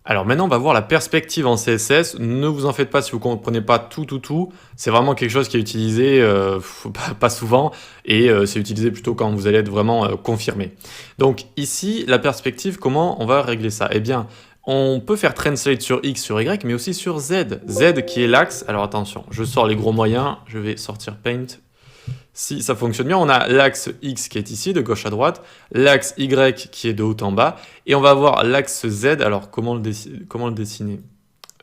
Alors maintenant, on va voir la perspective en CSS. Ne vous en faites pas si vous ne comprenez pas tout. C'est vraiment quelque chose qui est utilisé pas souvent et c'est utilisé plutôt quand vous allez être vraiment confirmé. Donc ici, la perspective, comment on va régler ça? Eh bien, on peut faire translate sur X, sur Y, mais aussi sur Z. Z qui est l'axe. Alors attention, je sors les gros moyens. Je vais sortir Paint. Si ça fonctionne bien, on a l'axe X qui est ici, de gauche à droite, l'axe Y qui est de haut en bas, et on va avoir l'axe Z. Alors, comment le dessiner?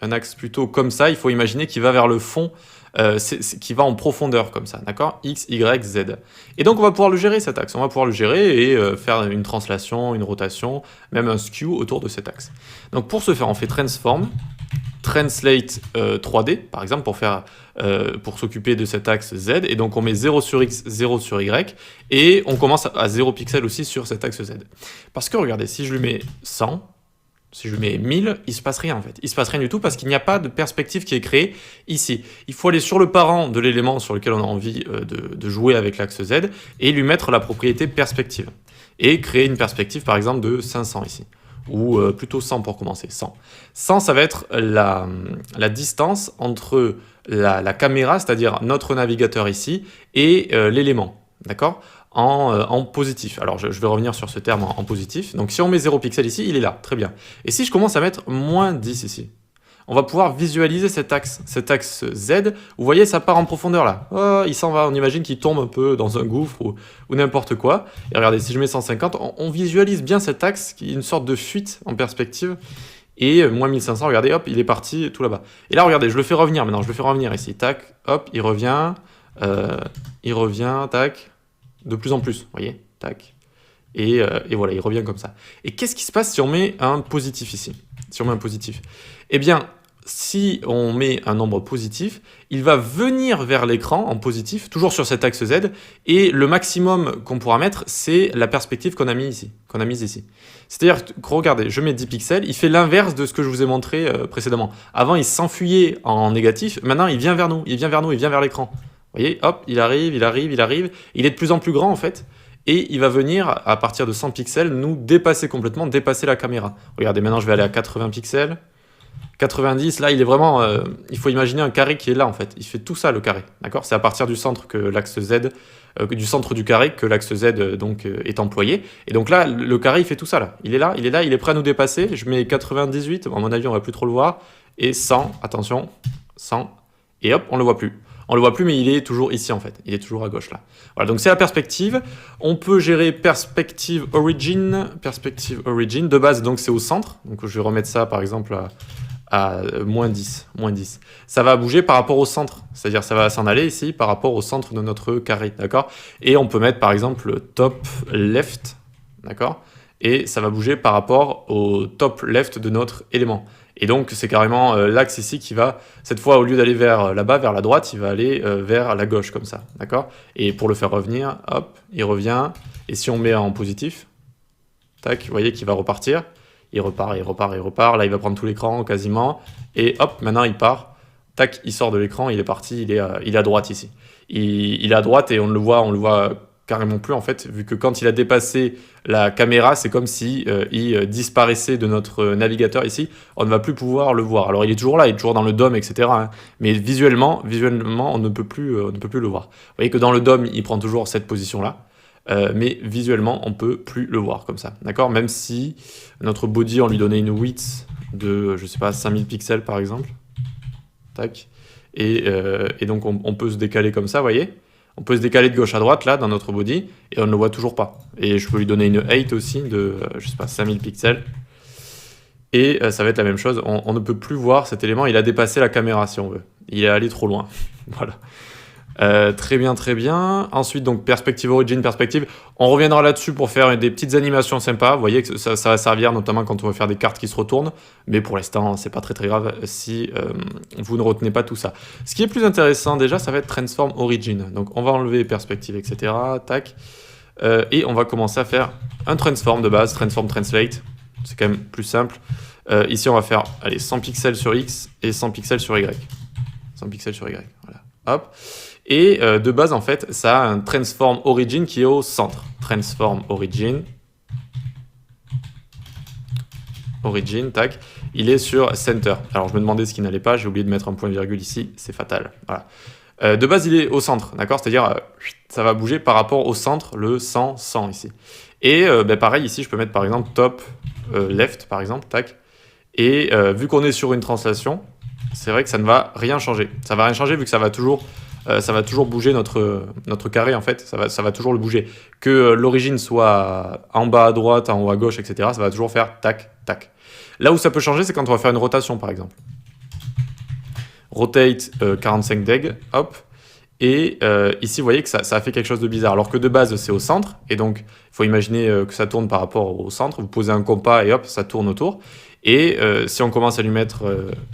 Un axe plutôt comme ça, il faut imaginer qu'il va vers le fond, qui va en profondeur comme ça, d'accord? X, Y, Z. Et donc, on va pouvoir le gérer, cet axe. On va pouvoir le gérer et faire une translation, une rotation, même un skew autour de cet axe. Donc, pour ce faire, on fait transform, translate 3D, par exemple, pour s'occuper de cet axe Z. Et donc, on met 0 sur X, 0 sur Y. Et on commence à 0 pixels aussi sur cet axe Z. Parce que, regardez, si je lui mets 100, si je lui mets 1000, il ne se passe rien, en fait. Il ne se passe rien du tout parce qu'il n'y a pas de perspective qui est créée ici. Il faut aller sur le parent de l'élément sur lequel on a envie de jouer avec l'axe Z et lui mettre la propriété perspective. Et créer une perspective, par exemple, de 500 ici. Ou plutôt 100 pour commencer, 100. 100, ça va être la distance entre la caméra, c'est-à-dire notre navigateur ici, et l'élément, d'accord, en positif. Alors, je vais revenir sur ce terme en positif. Donc, si on met 0 pixel ici, il est là, très bien. Et si je commence à mettre moins 10 ici, on va pouvoir visualiser cet axe Z. Vous voyez, ça part en profondeur là. Oh, il s'en va, on imagine qu'il tombe un peu dans un gouffre ou n'importe quoi. Et regardez, si je mets 150, on visualise bien cet axe qui est une sorte de fuite en perspective. Et moins 1500, regardez, hop, il est parti tout là-bas. Et là, regardez, je le fais revenir maintenant, je le fais revenir ici. Tac, hop, il revient, tac, de plus en plus, vous voyez, tac. Et voilà, il revient comme ça. Et qu'est-ce qui se passe si on met un positif ici? Si on met un positif, eh bien, si on met un nombre positif, il va venir vers l'écran en positif, toujours sur cet axe Z, et le maximum qu'on pourra mettre, c'est la perspective qu'on a mise ici. C'est-à-dire que, regardez, je mets 10 pixels, il fait l'inverse de ce que je vous ai montré précédemment. Avant, il s'enfuyait en négatif, maintenant, il vient vers nous, il vient vers l'écran. Vous voyez, hop, il arrive, il est de plus en plus grand en fait, et il va venir, à partir de 100 pixels, nous dépasser complètement, dépasser la caméra. Regardez, maintenant je vais aller à 80 pixels, 90, là il est vraiment, il faut imaginer un carré qui est là en fait, il fait tout ça le carré, d'accord? C'est à partir du centre que l'axe Z, du centre du carré que l'axe Z donc est employé, et donc là le carré il fait tout ça là, il est prêt à nous dépasser, je mets 98, à mon avis on va plus trop le voir, et 100, attention, 100, et hop, on le voit plus. On le voit plus, mais il est toujours ici en fait. Il est toujours à gauche là. Voilà, donc c'est la perspective. On peut gérer perspective origin. De base, donc c'est au centre. Donc je vais remettre ça par exemple à moins 10. Ça va bouger par rapport au centre. C'est-à-dire ça va s'en aller ici par rapport au centre de notre carré. D'accord? Et on peut mettre par exemple top left. D'accord? Et ça va bouger par rapport au top left de notre élément. Et donc, c'est carrément l'axe ici qui va, cette fois, au lieu d'aller vers là-bas, vers la droite, il va aller vers la gauche, comme ça, d'accord? Et pour le faire revenir, hop, il revient. Et si on met en positif, tac, vous voyez qu'il va repartir. Il repart. Là, il va prendre tout l'écran, quasiment. Et hop, maintenant, il part. Tac, il sort de l'écran, il est parti, il est à droite ici. Il est à droite et on le voit carrément plus en fait, vu que quand il a dépassé la caméra, c'est comme si il disparaissait de notre navigateur ici, on ne va plus pouvoir le voir. Alors il est toujours là, il est toujours dans le DOM, etc. Hein, mais visuellement, on ne peut plus le voir. Vous voyez que dans le DOM, il prend toujours cette position-là, mais visuellement, on peut plus le voir comme ça, d'accord? Même si notre body, on lui donnait une width de, je sais pas, 5000 pixels par exemple, tac, et donc on peut se décaler comme ça, vous voyez? On peut se décaler de gauche à droite, là, dans notre body, et on ne le voit toujours pas. Et je peux lui donner une height aussi de, je sais pas, 5000 pixels. Et ça va être la même chose. On ne peut plus voir cet élément. Il a dépassé la caméra, si on veut. Il est allé trop loin. Voilà. Très bien. Ensuite, donc, perspective origin, perspective. On reviendra là-dessus pour faire des petites animations sympas. Vous voyez que ça va servir notamment quand on va faire des cartes qui se retournent. Mais pour l'instant, c'est pas très grave si vous ne retenez pas tout ça. Ce qui est plus intéressant déjà, ça va être transform origin. Donc, on va enlever perspective, etc. Tac. Et on va commencer à faire un transform de base, transform translate. C'est quand même plus simple. Ici, on va faire 100 pixels sur X et 100 pixels sur Y. 100 pixels sur Y. Voilà. Hop. Et de base, en fait, ça a un transform origin qui est au centre. Transform origin. origin, tac, il est sur center. Alors je me demandais ce qui n'allait pas, j'ai oublié de mettre un point virgule ici, c'est fatal. Voilà. De base, il est au centre, d'accord? C'est-à-dire, ça va bouger par rapport au centre, le 100, 100 ici. Et pareil, ici, je peux mettre par exemple top left, par exemple, tac. Et vu qu'on est sur une translation, c'est vrai que ça ne va rien changer. Ça va rien changer vu que ça va toujours bouger notre carré, en fait. Ça va toujours le bouger. Que l'origine soit en bas à droite, en haut à gauche, etc., ça va toujours faire tac, tac. Là où ça peut changer, c'est quand on va faire une rotation, par exemple. Rotate 45 deg, hop. Et ici, vous voyez que ça a fait quelque chose de bizarre. Alors que de base, c'est au centre. Et donc, il faut imaginer que ça tourne par rapport au centre. Vous posez un compas et hop, ça tourne autour. Et si on commence à lui mettre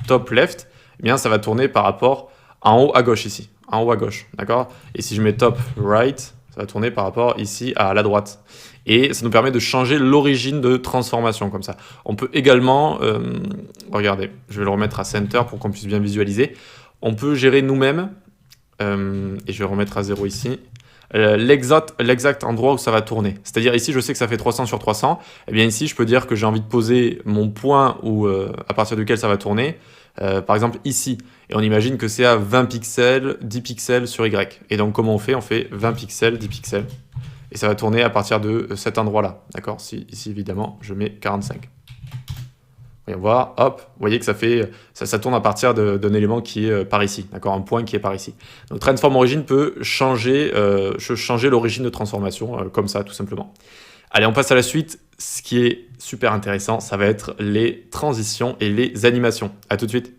top left, eh bien, ça va tourner par rapport en haut à gauche ici. En haut à gauche, d'accord? Et si je mets top right, ça va tourner par rapport ici à la droite. Et ça nous permet de changer l'origine de transformation comme ça. On peut également, regardez, je vais le remettre à center pour qu'on puisse bien visualiser. On peut gérer nous-mêmes, et je vais remettre à 0 ici, l'exact endroit où ça va tourner. C'est-à-dire ici, je sais que ça fait 300 sur 300. Et bien ici, je peux dire que j'ai envie de poser mon point à partir duquel ça va tourner. Par exemple ici. Et on imagine que c'est à 20 pixels, 10 pixels sur Y. Et donc comment on fait? On fait 20 pixels, 10 pixels. Et ça va tourner à partir de cet endroit-là. D'accord? Ici, évidemment, je mets 45. Voyons voir, hop, vous voyez que ça tourne à partir d'un élément qui est par ici, d'accord, un point qui est par ici. Donc transform origin peut changer l'origine de transformation comme ça, tout simplement. Allez, on passe à la suite. Ce qui est super intéressant, ça va être les transitions et les animations. À tout de suite.